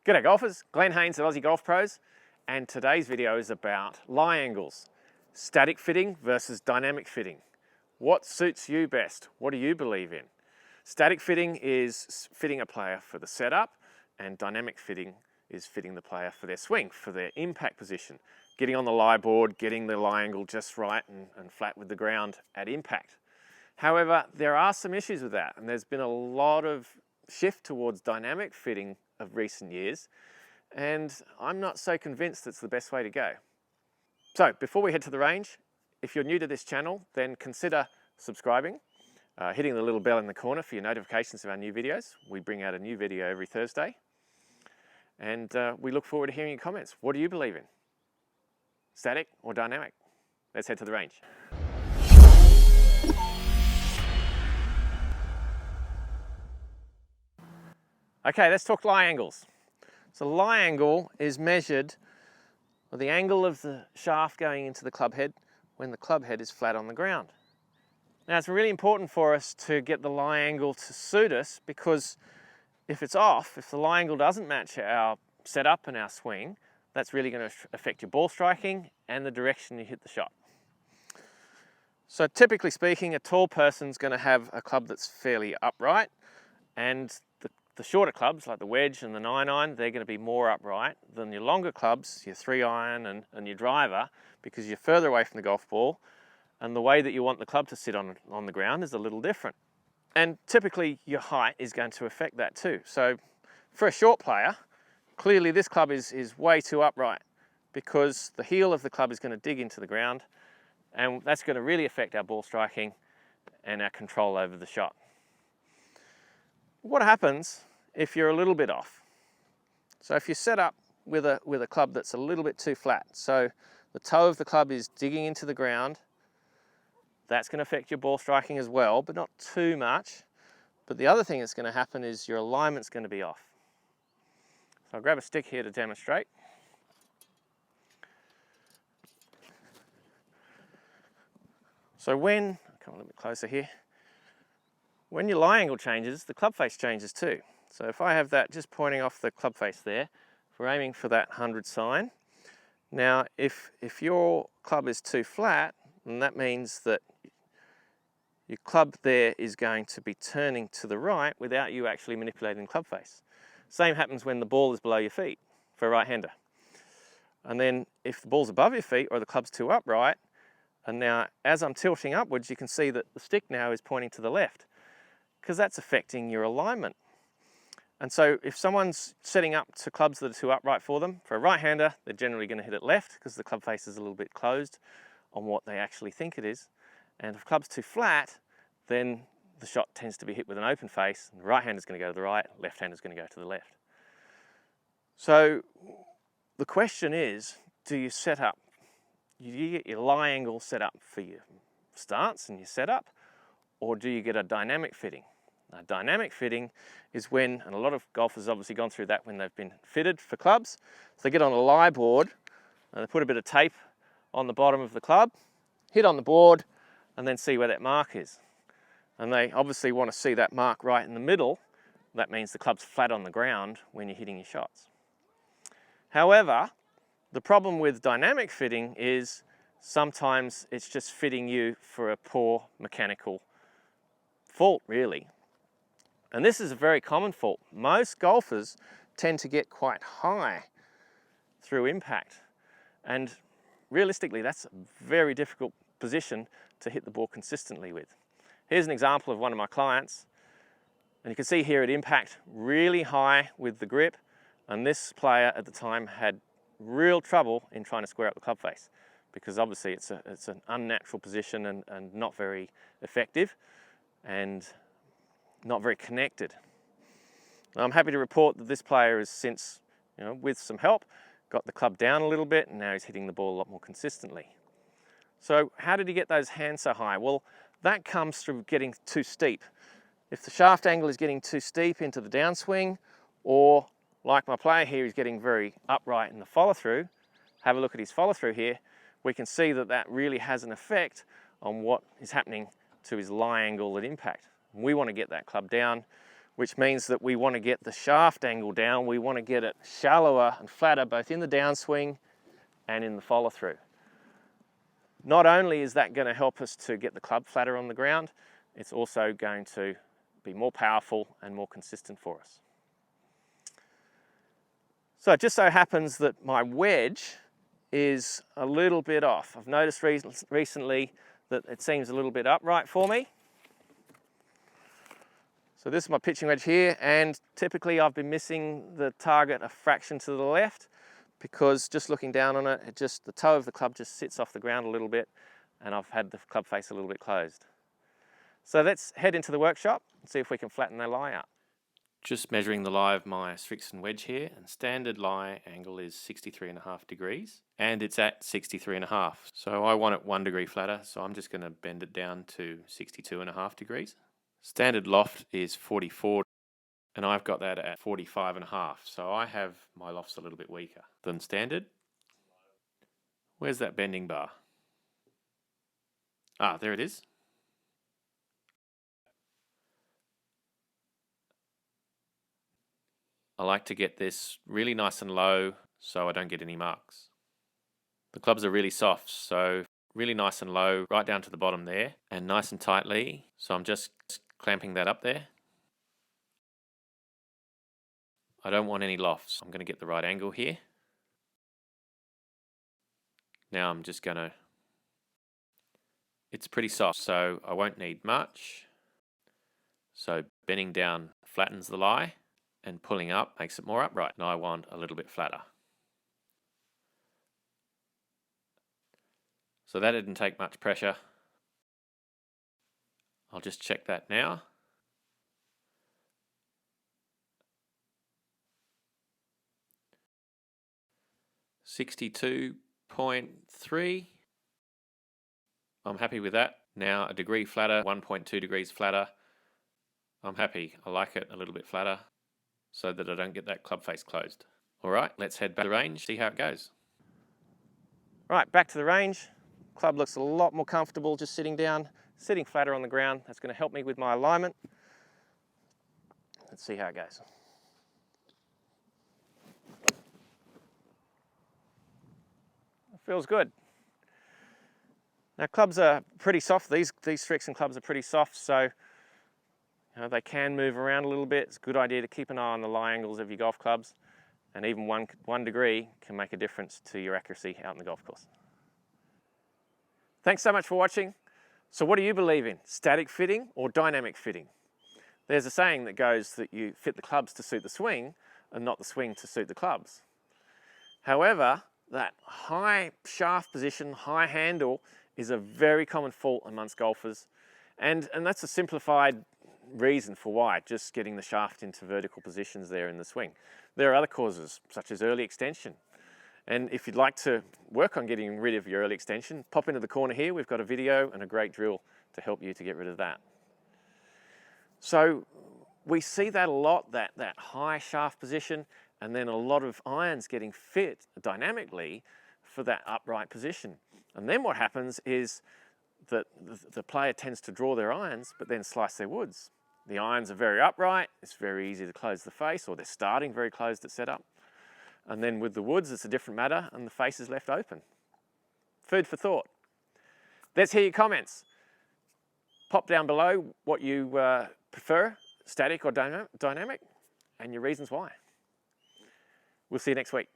G'day golfers, Glenn Haynes at Aussie Golf Pros, and today's video is about lie angles, static fitting versus dynamic fitting. What suits you best? What do you believe in? Static fitting is fitting a player for the setup, and dynamic fitting is fitting the player for their swing, for their impact position, getting on the lie board, getting the lie angle just right and flat with the ground at impact. However, there are some issues with that, and there's been a lot of shift towards dynamic fitting of recent years, and I'm not so convinced it's the best way to go. So before we head to the range, if you're new to this channel, then consider subscribing, hitting the little bell in the corner for your notifications of our new videos. We bring out a new video every Thursday, and we look forward to hearing your comments. What do you believe in? Static or dynamic? Let's head to the range. Okay, let's talk lie angles. So lie angle is measured by the angle of the shaft going into the club head when the club head is flat on the ground. Now it's really important for us to get the lie angle to suit us, because if it's off, if the lie angle doesn't match our setup and our swing, that's really going to affect your ball striking and the direction you hit the shot. So typically speaking, a tall person's going to have a club that's fairly upright, and the shorter clubs, like the wedge and the 9-iron, they're going to be more upright than your longer clubs, your 3-iron and your driver, because you're further away from the golf ball, and the way that you want the club to sit on the ground is a little different. And typically your height is going to affect that too. So for a short player, clearly this club is way too upright, because the heel of the club is going to dig into the ground, and that's going to really affect our ball striking and our control over the shot. What happens if you're a little bit off? So if you set up with a club that's a little bit too flat, so the toe of the club is digging into the ground, that's going to affect your ball striking as well, but not too much. But the other thing that's going to happen is your alignment's going to be off. So I'll grab a stick here to demonstrate. So come a little bit closer here. When your lie angle changes, the club face changes too. So if I have that just pointing off the club face there, we're aiming for that 100 sign. Now, if your club is too flat, then that means that your club there is going to be turning to the right without you actually manipulating the club face. Same happens when the ball is below your feet for a right-hander. And then if the ball's above your feet or the club's too upright, and now as I'm tilting upwards, you can see that the stick now is pointing to the left, because that's affecting your alignment. And so if someone's setting up to clubs that are too upright for them, for a right-hander, they're generally going to hit it left because the club face is a little bit closed on what they actually think it is. And if club's too flat, then the shot tends to be hit with an open face, and the right-hander's going to go to the right, left-hander's going to go to the left. So the question is, do you set up, you get your lie angle set up for your stance and your setup, or do you get a dynamic fitting? Now, dynamic fitting is when, and a lot of golfers have obviously gone through that when they've been fitted for clubs, so they get on a lie board and they put a bit of tape on the bottom of the club, hit on the board, and then see where that mark is. And they obviously want to see that mark right in the middle. That means the club's flat on the ground when you're hitting your shots. However, the problem with dynamic fitting is sometimes it's just fitting you for a poor mechanical fault, really. And this is a very common fault. Most golfers tend to get quite high through impact, and realistically that's a very difficult position to hit the ball consistently with. Here's an example of one of my clients, and you can see here at impact really high with the grip, and this player at the time had real trouble in trying to square up the club face, because obviously it's an unnatural position and not very effective and not very connected. I'm happy to report that this player has since, with some help, got the club down a little bit, and now he's hitting the ball a lot more consistently. So how did he get those hands so high? Well, that comes through getting too steep. If the shaft angle is getting too steep into the downswing, or like my player here, he's getting very upright in the follow-through, have a look at his follow-through here, we can see that that really has an effect on what is happening to his lie angle at impact. We want to get that club down which means that we want to get the shaft angle down. We want to get it shallower and flatter, both in the downswing and in the follow through. Not only is that going to help us to get the club flatter on the ground, it's also going to be more powerful and more consistent for us. So it just so happens that my wedge is a little bit off. I've noticed recently that it seems a little bit upright for me. So this is my pitching wedge here, and typically I've been missing the target a fraction to the left, because just looking down on it, the toe of the club just sits off the ground a little bit, and I've had the club face a little bit closed. So let's head into the workshop and see if we can flatten the lie out. Just measuring the lie of my Strixon wedge here, and standard lie angle is 63.5 degrees, and it's at 63.5. So I want it 1 degree flatter, so I'm just going to bend it down to 62.5 degrees. Standard loft is 44, and I've got that at 45.5. So I have my lofts a little bit weaker than standard. Where's that bending bar? Ah, there it is. I like to get this really nice and low so I don't get any marks. The clubs are really soft, so really nice and low right down to the bottom there, and nice and tightly. So I'm just clamping that up there. I don't want any lofts. I'm going to get the right angle here. Now I'm just going to... It's pretty soft, so I won't need much. So bending down flattens the lie, and pulling up makes it more upright. And I want a little bit flatter. So that didn't take much pressure. I'll just check that now. (62.3). I'm happy with that. Now a degree flatter, 1.2 degrees flatter. I'm happy. I like it a little bit flatter, so that I don't get that club face closed. All right, let's head back to the range, see how it goes. Right, back to the range. Club looks a lot more comfortable just sitting down, sitting flatter on the ground. That's going to help me with my alignment. Let's see how it goes. It feels good. Now clubs are pretty soft. These Strixon clubs are pretty soft, so they can move around a little bit. It's a good idea to keep an eye on the lie angles of your golf clubs, and even one degree can make a difference to your accuracy out in the golf course. Thanks so much for watching. So what do you believe in, static fitting or dynamic fitting? There's a saying that goes that you fit the clubs to suit the swing and not the swing to suit the clubs. However, that high shaft position, high handle is a very common fault amongst golfers, and that's a simplified reason for why, just getting the shaft into vertical positions there in the swing. There are other causes, such as early extension. And if you'd like to work on getting rid of your early extension, pop into the corner here. We've got a video and a great drill to help you to get rid of that. So we see that a lot, that high shaft position, and then a lot of irons getting fit dynamically for that upright position. And then what happens is that the player tends to draw their irons, but then slice their woods. The irons are very upright, it's very easy to close the face, or they're starting very closed at setup. And then with the woods, it's a different matter, and the face is left open. Food for thought. Let's hear your comments. Pop down below what you prefer, static or dynamic, and your reasons why. We'll see you next week.